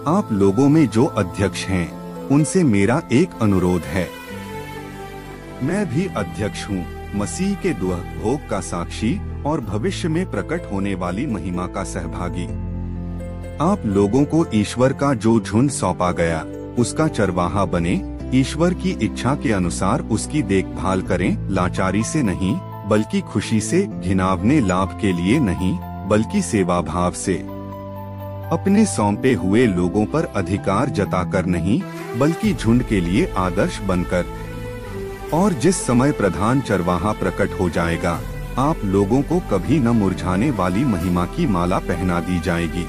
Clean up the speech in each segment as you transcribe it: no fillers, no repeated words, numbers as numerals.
आप लोगों में जो अध्यक्ष हैं, उनसे मेरा एक अनुरोध है। मैं भी अध्यक्ष हूँ, मसीह के दुख भोग का साक्षी और भविष्य में प्रकट होने वाली महिमा का सहभागी। आप लोगों को ईश्वर का जो झुंड सौंपा गया, उसका चरवाहा बने, ईश्वर की इच्छा के अनुसार उसकी देखभाल करें, लाचारी से नहीं बल्कि खुशी से, घिनावने लाभ के लिए नहीं बल्कि सेवा भाव से, अपने सौंपे हुए लोगों पर अधिकार जताकर नहीं बल्कि झुंड के लिए आदर्श बनकर। और जिस समय प्रधान चरवाहा प्रकट हो जाएगा, आप लोगों को कभी न मुरझाने वाली महिमा की माला पहना दी जाएगी।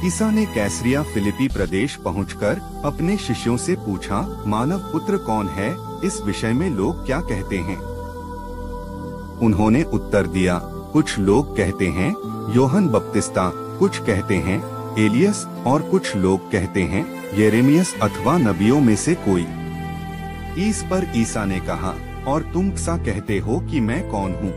ईसा ने कैसरिया फिलिपी प्रदेश पहुंचकर अपने शिष्यों से पूछा, मानव पुत्र कौन है? इस विषय में लोग क्या कहते हैं? उन्होंने उत्तर दिया, कुछ लोग कहते हैं यूहन्ना बपतिस्ता, कुछ कहते हैं एलियस और कुछ लोग कहते हैं यिर्मयाह अथवा नबियों में से कोई। इस पर ईसा ने कहा, और तुम सा कहते हो कि मैं कौन हूँ?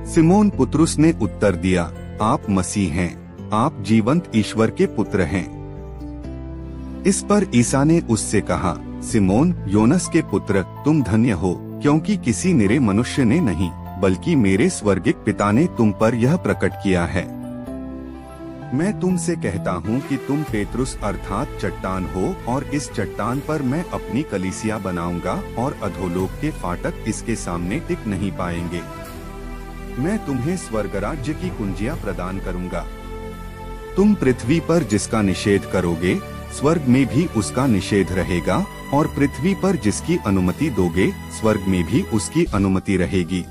सिमोन पुत्रुस ने उत्तर दिया, आप मसीह हैं, आप जीवंत ईश्वर के पुत्र हैं। इस पर ईसा ने उससे कहा, सिमोन योनस के पुत्र, तुम धन्य हो, क्योंकि किसी निरे मनुष्य ने नहीं बल्कि मेरे स्वर्गिक पिता ने तुम पर यह प्रकट किया है। मैं तुमसे कहता हूँ कि तुम पेत्रुस अर्थात चट्टान हो, और इस चट्टान पर मैं अपनी कलीसिया बनाऊंगा और अधोलोक के फाटक इसके सामने टिक नहीं पाएंगे। मैं तुम्हें स्वर्ग राज्य की कुंजियां प्रदान करूंगा। तुम पृथ्वी पर जिसका निषेध करोगे, स्वर्ग में भी उसका निषेध रहेगा, और पृथ्वी पर जिसकी अनुमति दोगे, स्वर्ग में भी उसकी अनुमति रहेगी।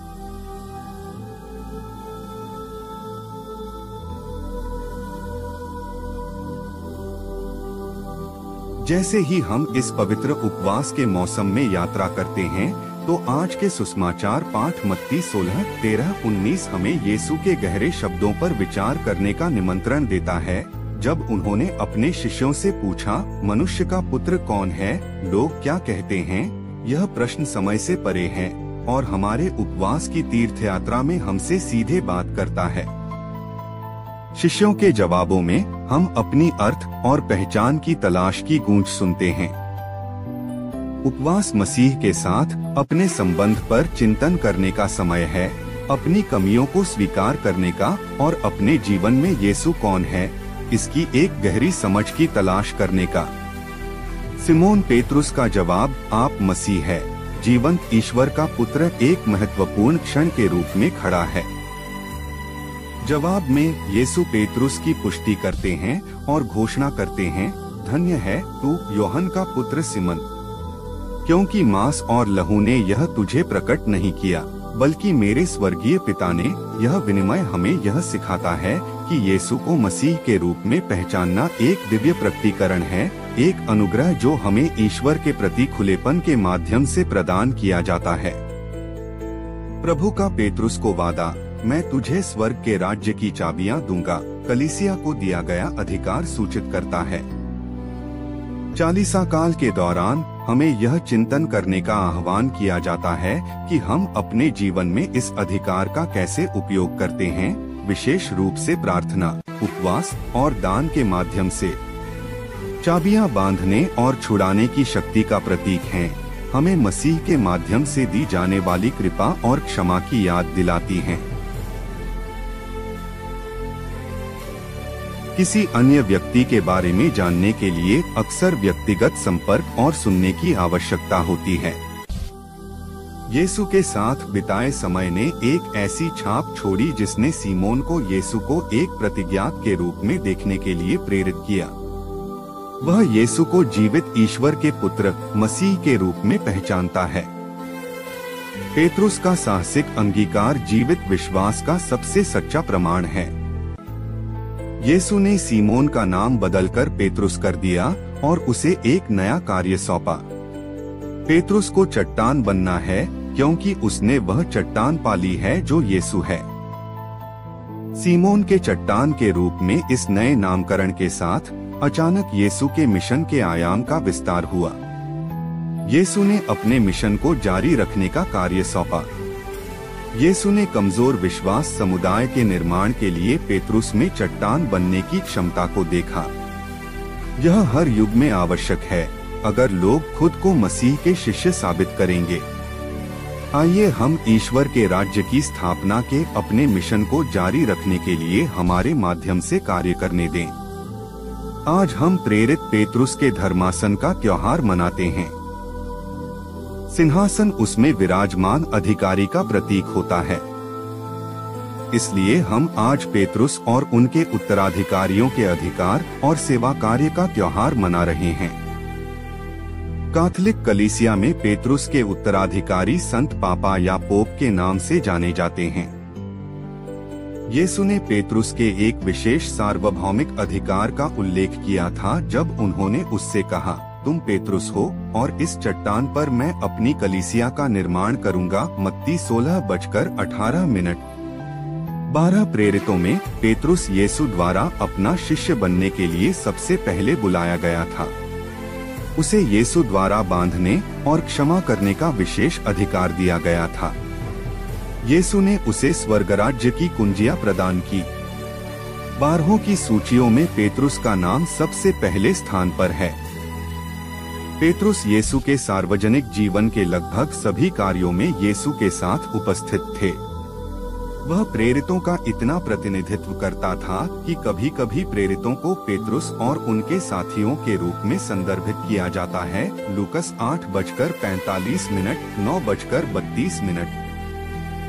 जैसे ही हम इस पवित्र उपवास के मौसम में यात्रा करते हैं, तो आज के सुसमाचार पाठ मत्ती 16:13-19 हमें यीशु के गहरे शब्दों पर विचार करने का निमंत्रण देता है, जब उन्होंने अपने शिष्यों से पूछा, मनुष्य का पुत्र कौन है? लोग क्या कहते हैं? यह प्रश्न समय से परे है और हमारे उपवास की तीर्थ यात्रा में हमसे सीधे बात करता है। शिष्यों के जवाबों में हम अपनी अर्थ और पहचान की तलाश की गूंज सुनते हैं। उपवास मसीह के साथ अपने संबंध पर चिंतन करने का समय है, अपनी कमियों को स्वीकार करने का और अपने जीवन में यीशु कौन है, इसकी एक गहरी समझ की तलाश करने का। सिमोन पेत्रुस का जवाब, आप मसीह है, जीवंत ईश्वर का पुत्र, एक महत्वपूर्ण क्षण के रूप में खड़ा है। जवाब में यीशु पेत्रुस की पुष्टि करते हैं और घोषणा करते हैं, धन्य है तू यूहन्ना का पुत्र सिमोन, क्योंकि मांस और लहू ने यह तुझे प्रकट नहीं किया, बल्कि मेरे स्वर्गीय पिता ने। यह विनिमय हमें यह सिखाता है कि यीशु को मसीह के रूप में पहचानना एक दिव्य प्रकटीकरण है, एक अनुग्रह जो हमें ईश्वर के प्रति खुलेपन के माध्यम से प्रदान किया जाता है। प्रभु का पेत्रुस को वादा, मैं तुझे स्वर्ग के राज्य की चाबियां दूंगा, कलीसिया को दिया गया अधिकार सूचित करता है। चालीसा काल के दौरान हमें यह चिंतन करने का आह्वान किया जाता है कि हम अपने जीवन में इस अधिकार का कैसे उपयोग करते हैं, विशेष रूप से प्रार्थना, उपवास और दान के माध्यम से। चाबियां बांधने और छुड़ाने की शक्ति का प्रतीक हैं, हमें मसीह के माध्यम से दी जाने वाली कृपा और क्षमा की याद दिलाती हैं। किसी अन्य व्यक्ति के बारे में जानने के लिए अक्सर व्यक्तिगत संपर्क और सुनने की आवश्यकता होती है। यीशु के साथ बिताए समय ने एक ऐसी छाप छोड़ी जिसने सिमोन को यीशु को एक प्रतिज्ञात के रूप में देखने के लिए प्रेरित किया। वह यीशु को जीवित ईश्वर के पुत्र मसीह के रूप में पहचानता है। पेत्रुस का साहसिक अंगीकार जीवित विश्वास का सबसे सच्चा प्रमाण है। यीशु ने सिमोन का नाम बदलकर पेत्रुस कर दिया और उसे एक नया कार्य सौंपा। पेत्रुस को चट्टान बनना है, क्योंकि उसने वह चट्टान पाली है जो यीशु है। सिमोन के चट्टान के रूप में इस नए नामकरण के साथ अचानक यीशु के मिशन के आयाम का विस्तार हुआ। यीशु ने अपने मिशन को जारी रखने का कार्य सौंपा। यीशु ने कमजोर विश्वास समुदाय के निर्माण के लिए पेत्रुस में चट्टान बनने की क्षमता को देखा। यह हर युग में आवश्यक है अगर लोग खुद को मसीह के शिष्य साबित करेंगे। आइए हम ईश्वर के राज्य की स्थापना के अपने मिशन को जारी रखने के लिए हमारे माध्यम से कार्य करने दें। आज हम प्रेरित पेत्रुस के धर्मासन का त्योहार मनाते हैं। सिंहासन उसमें विराजमान अधिकारी का प्रतीक होता है। इसलिए हम आज पेत्रुस और उनके उत्तराधिकारियों के अधिकार और सेवा कार्य का त्योहार मना रहे हैं। कैथोलिक कलीसिया में पेत्रुस के उत्तराधिकारी संत पापा या पोप के नाम से जाने जाते हैं। यीशु ने पेत्रुस के एक विशेष सार्वभौमिक अधिकार का उल्लेख किया था जब उन्होंने उससे कहा, तुम पेत्रुस हो और इस चट्टान पर मैं अपनी कलीसिया का निर्माण करूंगा। मत्ती 16:18। 12 प्रेरितों में पेत्रुस यीशु द्वारा अपना शिष्य बनने के लिए सबसे पहले बुलाया गया था। उसे यीशु द्वारा बांधने और क्षमा करने का विशेष अधिकार दिया गया था। यीशु ने उसे स्वर्गराज्य की कुंजियां प्रदान की। 12 की सूचियों में पेत्रुस का नाम सबसे पहले स्थान पर है। पेत्रुस यीशु के सार्वजनिक जीवन के लगभग सभी कार्यों में यीशु के साथ उपस्थित थे। वह प्रेरितों का इतना प्रतिनिधित्व करता था कि कभी कभी प्रेरितों को पेत्रुस और उनके साथियों के रूप में संदर्भित किया जाता है। लूकस 8:45, 9:32।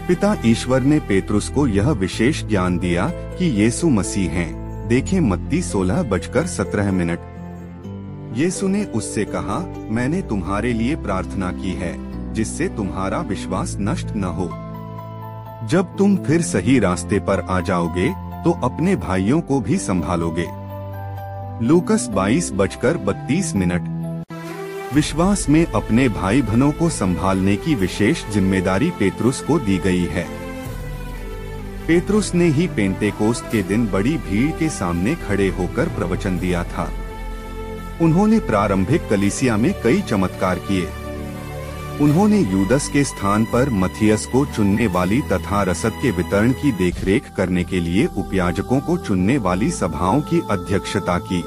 पिता ईश्वर ने पेत्रुस को यह विशेष ज्ञान दिया कि यीशु मसीह हैं। देखें मत्ती 16:17। यीशु ने उससे कहा, मैंने तुम्हारे लिए प्रार्थना की है जिससे तुम्हारा विश्वास नष्ट न हो। जब तुम फिर सही रास्ते पर आ जाओगे तो अपने भाइयों को भी संभालोगे। लूकस 22:32। विश्वास में अपने भाई बहनों को संभालने की विशेष जिम्मेदारी पेत्रुस को दी गई है। पेत्रुस ने ही पेंतेकोस्त के दिन बड़ी भीड़ के सामने खड़े होकर प्रवचन दिया था। उन्होंने प्रारंभिक कलीसिया में कई चमत्कार किए। उन्होंने यूदस के स्थान पर मथियस को चुनने वाली तथा रसद के वितरण की देखरेख करने के लिए उपयाजकों को चुनने वाली सभाओं की अध्यक्षता की।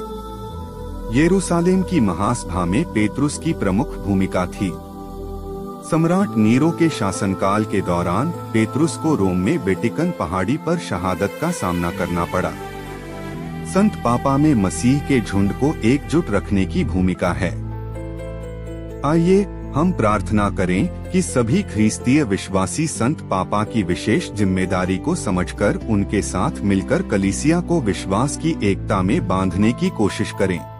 यरूशलेम की महासभा में पेत्रुस की प्रमुख भूमिका थी। सम्राट नीरो के शासनकाल के दौरान पेत्रुस को रोम में वेटिकन पहाड़ी पर शहादत का सामना करना पड़ा। संत पापा में मसीह के झुंड को एकजुट रखने की भूमिका है। आइए हम प्रार्थना करें कि सभी ख्रीस्तीय विश्वासी संत पापा की विशेष जिम्मेदारी को समझकर उनके साथ मिलकर कलीसिया को विश्वास की एकता में बांधने की कोशिश करें।